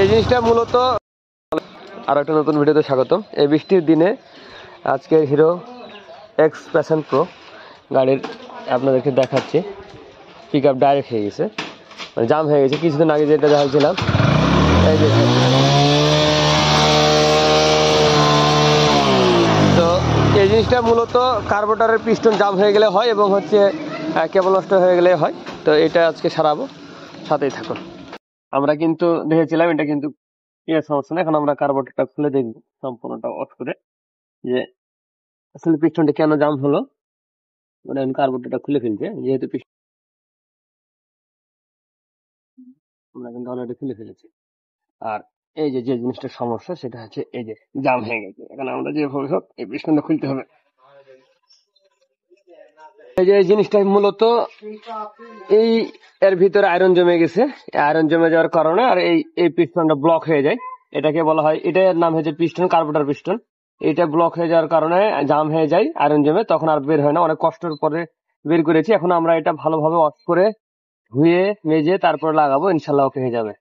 এই জিনিসটা মূলত আরো একটা নতুন ভিডিওতে স্বাগতম। এই বৃষ্টির দিনে আজকে হিরো এক্স প্যাশন প্রো গাড়ির আপনাদেরকে দেখাচ্ছি। পিক আপ ডাইরেক্ট হয়ে গেছে, মানে জাম হয়ে গেছে। কিছুদিন আগে যেটা দেখাচ্ছিলাম, এই যে তো এই জিনিসটা মূলত কার্বোরেটরের পিস্টন জাম হয়ে গেলে হয় এবং হচ্ছে কেবল নষ্ট হয়ে গেলে হয়। তো এটা আজকে সারাবো, সাথেই থাকুন। আমরা কিন্তু দেখেছিলাম এটা কিন্তু সমস্যা না। এখন আমরা কার্বোরেটরটা খুলে দেখবো সম্পূর্ণটা অফ করে, যে আসলে পিস্টনটা কেন জাম হলো। মানে আমি কার্বোরেটরটা খুলে ফেলছি, যেহেতু আমরা কিন্তু অলরেডি খুলে ফেলেছি। আর এই যে যে জিনিসটার সমস্যা সেটা হচ্ছে এই যে জাম হয়ে গেছে। এখন আমরা যেভাবে হোক এই পিস্টনটা খুলতে হবে। এই যে এই জিনিসটা মূলত এই এর ভিতরে আয়রন জমে গেছে। আয়রন জমে যাওয়ার কারণে আর এই পিস্টনটা ব্লক হয়ে যায়। এটাকে বলা হয়, এটার নাম হচ্ছে পিস্টন, কার্বোরেটর পিস্টন। এটা ব্লক হয়ে যাওয়ার কারণে জাম হয়ে যায়, আয়রন জমে, তখন আর বের হয় না। অনেক কষ্টের পরে বের করেছি। এখন আমরা এটা ভালোভাবে ওয়াশ করে ধুয়ে মেজে তারপর লাগাবো, ইনশাল্লাহ ওকে হয়ে যাবে।